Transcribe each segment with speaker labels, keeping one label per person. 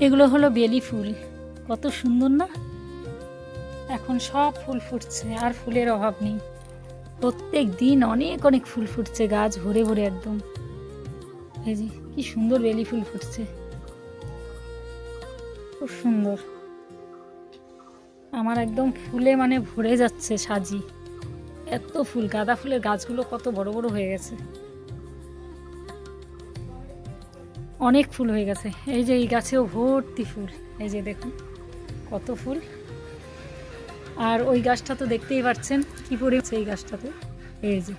Speaker 1: এগুলো হলো বেলি ফুল, কত সুন্দর না। এখন সব ফুল ফুটছে, আর ফুলের অভাব নেই। প্রত্যেক দিন অনেক অনেক ফুল ফুটছে, গাছ ভরে ভরে একদম। এই যে কি সুন্দর বেলি ফুল ফুটছে, খুব সুন্দর। আমার একদম ফুলে মানে ভরে যাচ্ছে সাজি, এত ফুল। গাঁদা ফুলের গাছগুলো কত বড় বড় হয়ে গেছে, অনেক ফুল হয়ে গেছে। এই যে এই গাছেও ভর্তি ফুল, এই যে দেখুন কত ফুল। আর ওই গাছটা তো দেখতেই পাচ্ছেন কি পরিমাণ এই গাছটাতে। এই যে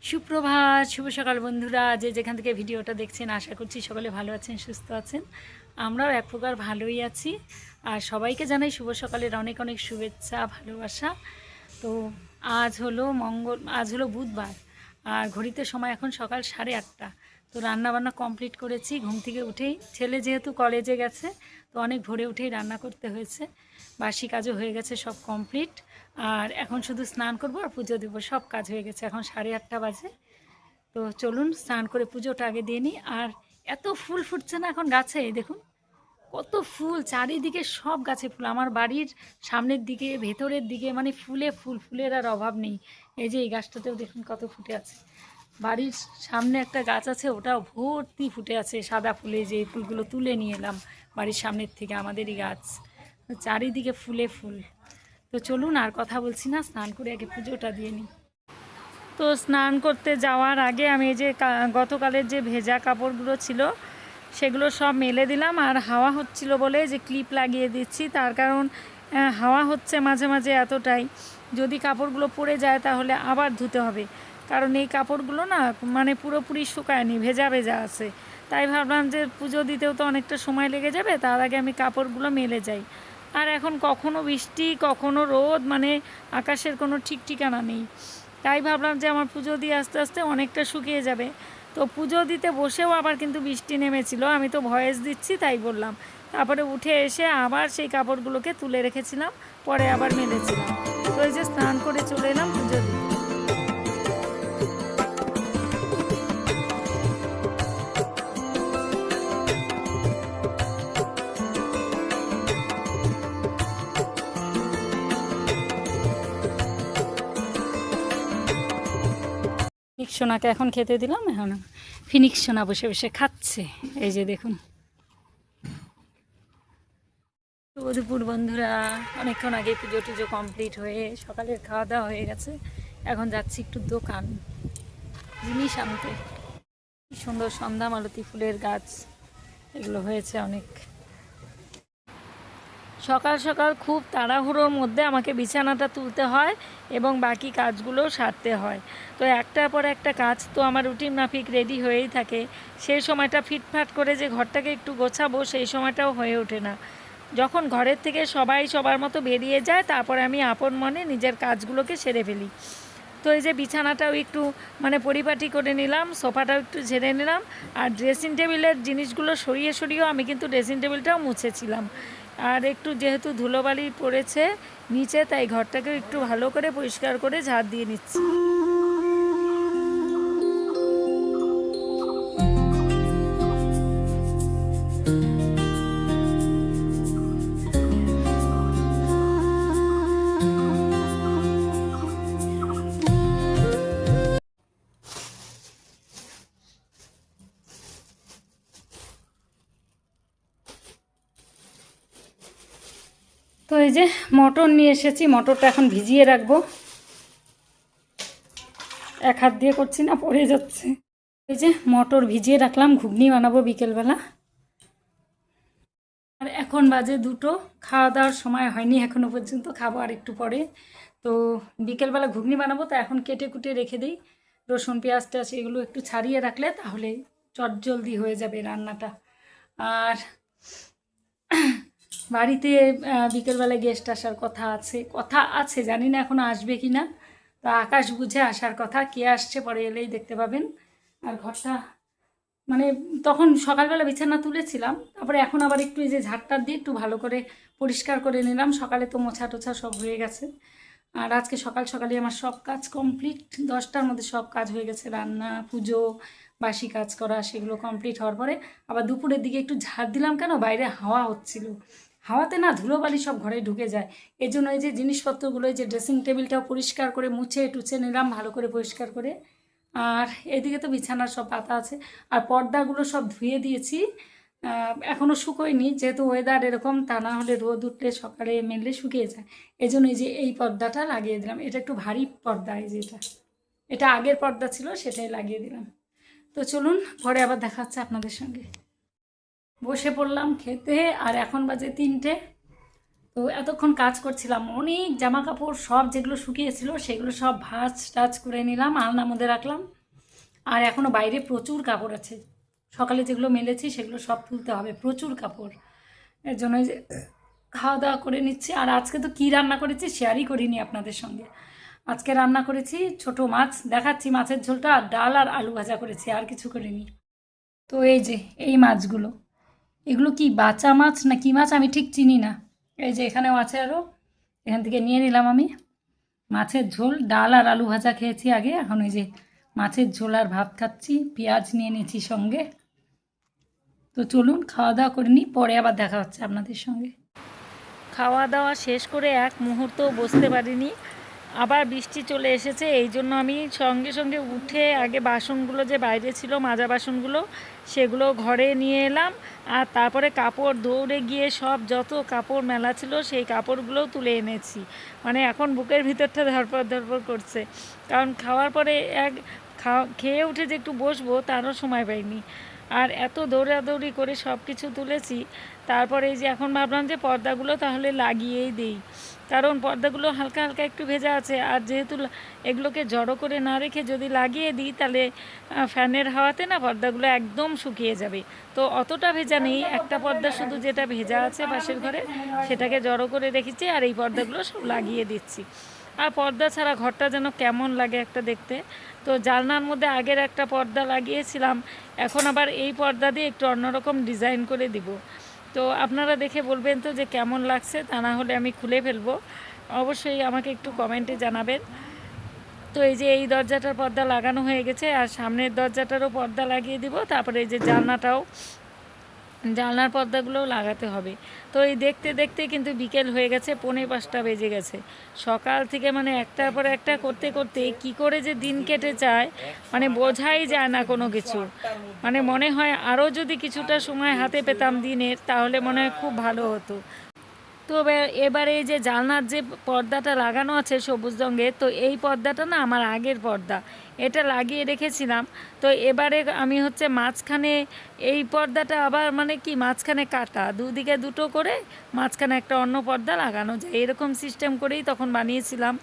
Speaker 1: সুপ্রভাত, শুভ সকাল বন্ধুরা, যে যেখান থেকে ভিডিওটা দেখছেন আশা করছি সকলে ভালো আছেন, সুস্থ আছেন। আমরাও এক প্রকার ভালোই আছি। আর সবাইকে জানাই শুভ সকালের অনেক অনেক শুভেচ্ছা, ভালোবাসা। তো আজ হলো বুধবার, আর ঘড়িতে সময় এখন সকাল 8:30। তো রান্নাবান্না কমপ্লিট করেছি ঘুম থেকে উঠেই। ছেলে যেহেতু কলেজে গেছে, তো অনেক ভোরে উঠেই রান্না করতে হয়েছে। বাসি কাজও হয়ে গেছে সব কমপ্লিট। আর এখন শুধু স্নান করব আর পুজো দেবো, সব কাজ হয়ে গেছে। এখন 8:30 বাজে। তো চলুন স্নান করে পুজোটা আগে দিয়ে নিই। আর এত ফুল ফুটছে না এখন গাছে, দেখুন কত ফুল, চারিদিকে সব গাছে ফুল। আমার বাড়ির সামনের দিকে, ভেতরের দিকে, মানে ফুলে ফুল, ফুলের আর অভাব নেই। এই যে এই গাছটাতেও দেখুন কত ফুটে আছে। বাড়ির সামনে একটা গাছ আছে, ওটাও ভর্তি ফুটে আছে সাদা ফুলে। যে এই ফুলগুলো তুলে নিয়ে এলাম বাড়ির সামনের থেকে, আমাদেরই গাছ। চারিদিকে ফুলে ফুল। তো চলুন আর কথা বলছি না, স্নান করে আগে পুজোটা দিয়ে নিই। তো স্নান করতে যাওয়ার আগে আমি এই যে গতকালের যে ভেজা কাপড়গুলো ছিল সেগুলো সব মেলে দিলাম। আর হাওয়া হচ্ছিল বলে যে ক্লিপ লাগিয়ে দিচ্ছি, তার কারণ হাওয়া হচ্ছে মাঝে মাঝে এতটাই, যদি কাপড়গুলো পড়ে যায় তাহলে আবার ধুতে হবে। কারণ এই কাপড়গুলো না মানে পুরোপুরি শুকায়নি, ভেজা ভেজা আছে। তাই ভাবলাম যে পুজো দিতেও তো অনেকটা সময় লেগে যাবে, তার আগে আমি কাপড়গুলো মেলে যাই। আর এখন কখনো বৃষ্টি কখনো রোদ, মানে আকাশের কোনো ঠিক ঠিকানা নেই। তাই ভাবলাম যে আমার পুজো দিয়ে আস্তে আস্তে অনেকটা শুকিয়ে যাবে। তো পুজো দিতে বসেও আবার কিন্তু বৃষ্টি নেমেছিল, আমি তো ভয়েস দিচ্ছি তাই বললাম। তারপরে উঠে এসে আবার সেই কাপড়গুলোকে তুলে রেখেছিলাম, পরে আবার মেলেছিলাম। তো এই যে স্নান করে চলে এলাম পুজো দিতে। ফিনিক্স সোনাকে এখন খেতে দিলাম, এখন ফিনিক্স সোনা বসে বসে খাচ্ছে। এই যে দেখুন। শুভ দুপুর বন্ধুরা, অনেকক্ষণ আগে পুজো টুজো কমপ্লিট হয়ে সকালের খাওয়া দাওয়া হয়ে গেছে। এখন যাচ্ছি একটু দোকান, জিনিস আনতে। কি সুন্দর সন্ধ্যা মালতী ফুলের গাছ এগুলো হয়েছে অনেক। সকাল সকাল খুব তাড়াহুড়োর মধ্যে আমাকে বিছানাটা তুলতে হয় এবং বাকি কাজগুলোও সারতে হয়। তো একটার পর একটা কাজ তো আমার রুটিন মাফিক রেডি হয়েই থাকে। সেই সময়টা ফিটফাট করে যে ঘরটাকে একটু গোছাবো, সেই সময়টাও হয়ে ওঠে না। যখন ঘরের থেকে সবাই সবার মতো বেরিয়ে যায়, তারপরে আমি আপন মনে নিজের কাজগুলোকে সেরে ফেলি। তো এই যে বিছানাটাও একটু মানে পরিপাটি করে নিলাম, সোফাটাও একটু ঝেড়ে নিলাম। আর ড্রেসিং টেবিলের জিনিসগুলো সরিয়ে সরিয়েও আমি কিন্তু ড্রেসিং টেবিলটাও মুছেছিলাম। আর একটু যেহেতু ধুলোবালি পড়েছে নিচে, তাই ঘরটাকেও একটু ভালো করে পরিষ্কার করে ঝাড় দিয়ে নিচ্ছি। তো এই যে মটর নিয়ে এসেছি, মটরটা এখন ভিজিয়ে রাখবো। এক হাত দিয়ে করছি না, পড়ে যাচ্ছে। এই যে মটর ভিজিয়ে রাখলাম, ঘুগনি বানাবো বিকেলবেলা। আর এখন বাজে 2টো, খাওয়া দাওয়ার সময় হয়নি এখনও পর্যন্ত, খাবো আর একটু পরে। তো বিকেলবেলা ঘুগনি বানাবো, তো এখন কেটে কুটে রেখে দিই। রসুন পেঁয়াজ টেয়াজ এগুলো একটু ছাড়িয়ে রাখলে তাহলে চটজলদি হয়ে যাবে রান্নাটা। আর বাড়িতে বিকেলবেলায় গেস্ট আসার কথা আছে, জানি না এখনও আসবে কি না। তো আকাশ বুঝে আসার কথা, কে আসছে পরে এলেই দেখতে পাবেন। আর ঘরটা মানে তখন সকালবেলা বিছানা তুলেছিলাম, তারপরে এখন আবার একটু এই যে ঝাড়টার দিয়ে একটু ভালো করে পরিষ্কার করে নিলাম। সকালে তো মোছা টোছা সব হয়ে গেছে। আর আজকে সকাল সকালে আমার সব কাজ কমপ্লিট, 10টার মধ্যে সব কাজ হয়ে গেছে। রান্না, পুজো, বাসি কাজ করা, সেগুলো কমপ্লিট হওয়ার পরে আবার দুপুরের দিকে একটু ঝাড় দিলাম, কেন বাইরে হাওয়া হচ্ছিল, হাওয়াতে না ধুলোবালি সব ঘরে ঢুকে যায়। এই জন্য এই যে জিনিসপত্রগুলো, এই যে ড্রেসিং টেবিলটাও পরিষ্কার করে মুছে টুছে নিলাম ভালো করে পরিষ্কার করে। আর এদিকে তো বিছানার সব পাতা আছে, আর পর্দাগুলো সব ধুয়ে দিয়েছি, এখনও শুকোয়নি, যেহেতু ওয়েদার এরকম, তা না হলে রোদ উঠলে সকালে মেললে শুকিয়ে যায়। এই জন্য এই যে এই পর্দাটা লাগিয়ে দিলাম, এটা একটু ভারী পর্দা, এই যে এটা আগের পর্দা ছিল, সেটাই লাগিয়ে দিলাম। তো চলুন পরে আবার দেখা হচ্ছে আপনাদের সঙ্গে। বসে পড়লাম খেতে, আর এখন বাজে 3টে। তো এতক্ষণ কাজ করছিলাম, অনেক জামা কাপড় সব যেগুলো শুকিয়েছিল সেগুলো সব ভাঁজ টাজ করে নিলাম, আলনার মধ্যে রাখলাম। আর এখনও বাইরে প্রচুর কাপড় আছে, সকালে যেগুলো মেলেছি সেগুলো সব তুলতে হবে, প্রচুর কাপড়। এর জন্য যে খাওয়া দাওয়া করে নিচ্ছি। আর আজকে তো কী রান্না করেছি শেয়ারই করিনি আপনাদের সঙ্গে। আজকে রান্না করেছি ছোট মাছ, দেখাচ্ছি মাছের ঝোলটা, আর ডাল আর আলু ভাজা করেছি, আর কিছু করিনি। তো এই যে এই মাছগুলো, এগুলো কি বাচা মাছ না কি মাছ আমি ঠিক চিনি না। এই যে এখানেও আছে, আরও এখান থেকে নিয়ে নিলাম আমি মাছের ঝোল। ডাল আর আলু ভাজা খেয়েছি আগে, এখন এই যে মাছের ঝোল আর ভাত খাচ্ছি, পেঁয়াজ নিয়ে নিয়েছি সঙ্গে। তো চলুন খাওয়া দাওয়া করে নিই, পরে আবার দেখা হচ্ছে আপনাদের সঙ্গে। খাওয়া দাওয়া শেষ করে এক মুহূর্তও বসতে পারিনি, আবার বৃষ্টি চলে এসেছে। এই জন্য আমি সঙ্গে সঙ্গে উঠে আগে বাসনগুলো যে বাইরে ছিল মাজা বাসনগুলো সেগুলো ঘরে নিয়ে এলাম, আর তারপরে কাপড় দৌড়ে গিয়ে সব যত কাপড় মেলা ছিল সেই কাপড়গুলোও তুলে এনেছি। মানে এখন বুকের ভিতরটা ধরপড় ধরপড় করছে, কারণ খাওয়ার পরে খেয়ে উঠে যে একটু বসবো তারও সময় পাইনি, আর এত দৌড়াদৌড়ি করে সব কিছু তুলেছি। তারপরে এই যে এখন ভাবলাম যে পর্দাগুলো তাহলে লাগিয়েই দিই, কারণ পর্দাগুলো হালকা হালকা একটু ভেজা আছে, আর যেহেতু এগুলোকে জড়ো করে না রেখে যদি লাগিয়ে দিই তাহলে ফ্যানের হাওয়াতে না পর্দাগুলো একদম শুকিয়ে যাবে। তো অতটা ভেজা নেই, একটা পর্দা শুধু যেটা ভেজা আছে পাশের ঘরে সেটাকে জড়ো করে রেখেছি, আর এই পর্দাগুলো সব লাগিয়ে দিচ্ছি। আর পর্দা ছাড়া ঘরটা যেন কেমন লাগে একটা দেখতে। তো জানলার মধ্যে আগের একটা পর্দা লাগিয়েছিলাম, এখন আবার এই পর্দা দিয়ে একটু অন্যরকম ডিজাইন করে দিব। তো আপনারা দেখে বলবেন তো যে কেমন লাগছে, তা না হলে আমি খুলে ফেলবো, অবশ্যই আমাকে একটু কমেন্টে জানাবেন। তো এই যে এই দরজাটার পর্দা লাগানো হয়ে গেছে, আর সামনের দরজাটারও পর্দা লাগিয়ে দিব, তারপরে এই যে জানলার পর্দাগুলোও লাগাতে হবে। তো এই দেখতে দেখতে কিন্তু বিকেল হয়ে গেছে, 4:45 বেজে গেছে। সকাল থেকে মানে একটার পর একটা করতে করতে কি করে যে দিন কেটে যায় মানে বোঝাই যায় না কোনো কিছু। মানে মনে হয় আরও যদি কিছুটা সময় হাতে পেতাম দিনের, তাহলে মনে হয় খুব ভালো হতো। তো এবারে এই যে জানলার যে পর্দাটা লাগানো আছে সবুজ রঙের, তো এই পর্দাটা না আমার আগের পর্দা, এটা লাগিয়ে রেখেছিলাম। তো এবারে আমি হচ্ছে মাঝখানে এই পর্দাটা আবার মানে কি মাঝখানে কাটা, দুদিকে দুটো করে মাঝখানে একটা অন্য পর্দা লাগানো যায়, এরকম সিস্টেম করেই তখন বানিয়েছিলাম।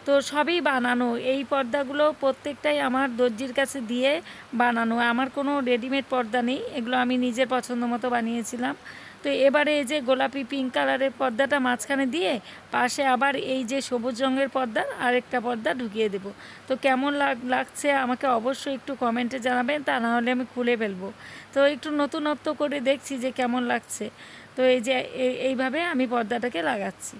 Speaker 1: তো সবই বানানো, এই পর্দাগুলো প্রত্যেকটাই আমার দর্জির কাছে দিয়ে বানানো, আমার কোনো রেডিমেড পর্দা নেই, এগুলো আমি নিজের পছন্দ মতো বানিয়েছিলাম। তো এবারে এই যে গোলাপি পিঙ্ক কালারের পর্দাটা মাঝখানে দিয়ে পাশে আবার এই যে সবুজ রঙের পর্দা আরেকটা পর্দা ঢুকিয়ে দেব। তো কেমন লাগছে আমাকে অবশ্যই একটু কমেন্টে জানাবেন, তা না হলে আমি খুলে ফেলবো। তো একটু নতুনত্ব করে দেখছি যে কেমন লাগছে। তো এই যে এইভাবে আমি পর্দাটাকে লাগাচ্ছি।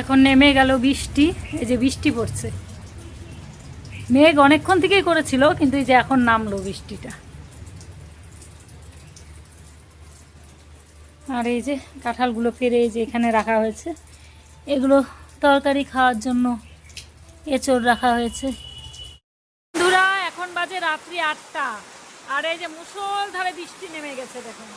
Speaker 1: এখন নেমে গেল বৃষ্টি, এই যে বৃষ্টি পড়ছে, মেঘ অনেকক্ষণ থেকেই করেছিল, কিন্তু এই যে এখন নামলো বৃষ্টিটা। আর এই যে কাঁঠালগুলো পেরে এই যে এখানে রাখা হয়েছে, এগুলো তরকারি খাওয়ার জন্য এঁচড় রাখা হয়েছে। বন্ধুরা এখন বাজে রাত্রি 8টা, আর এই যে মুষলধারে বৃষ্টি নেমে গেছে দেখুন।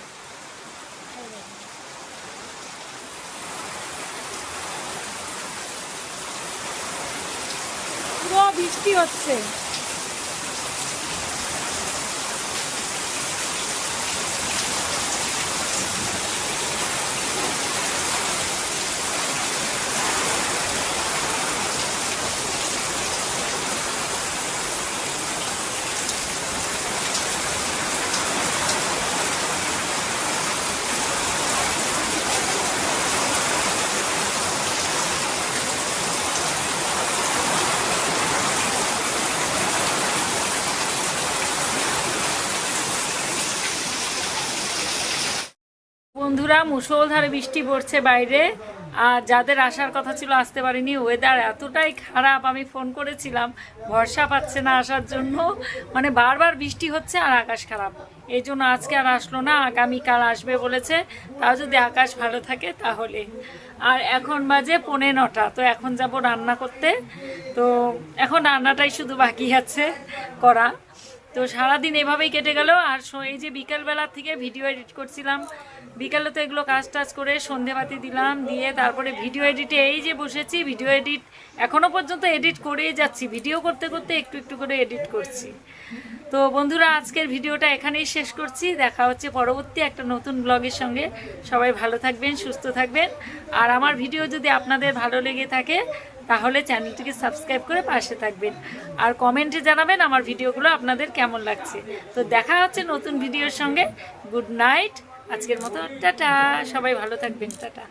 Speaker 1: পুরো বৃষ্টি হচ্ছে। বন্ধুরা মুষলধারে বৃষ্টি পড়ছে বাইরে, আর যাদের আসার কথা ছিল আসতে পারিনি। ওয়েদার এতটাই খারাপ, আমি ফোন করেছিলাম, ভরসা পাচ্ছে না আসার জন্য, মানে বারবার বৃষ্টি হচ্ছে আর আকাশ খারাপ, এই জন্য আজকে আর আসলো না। আগামীকাল আসবে বলেছে, তাও যদি আকাশ ভালো থাকে তাহলে। আর এখন বাজে 9:45, তো এখন যাব রান্না করতে। তো এখন রান্নাটাই শুধু বাকি আছে করা। তো সারাদিন এভাবেই কেটে গেল। আর এই যে বিকেলবেলার থেকে ভিডিও এডিট করছিলাম, বিকেলে তো এগুলো কাজ টাজ করে সন্ধেবাতি দিলাম, দিয়ে তারপরে ভিডিও এডিটে এই যে বসেছি, ভিডিও এডিট এখনও পর্যন্ত এডিট করেই যাচ্ছি, ভিডিও করতে করতে একটু একটু করে এডিট করছি। তো বন্ধুরা আজকের ভিডিওটা এখানেই শেষ করছি, দেখা হচ্ছে পরবর্তী একটা নতুন ব্লগের সঙ্গে। সবাই ভালো থাকবেন, সুস্থ থাকবেন। আর আমার ভিডিও যদি আপনাদের ভালো লেগে থাকে তাহলে চ্যানেলটিকে সাবস্ক্রাইব করে পাশে থাকবেন, আর কমেন্টে জানাবেন আমার ভিডিওগুলো আপনাদের কেমন লাগছে। তো দেখা হচ্ছে নতুন ভিডিওর সঙ্গে। গুড নাইট, আজকের মতো টাটা, সবাই ভালো থাকবেন, টাটা।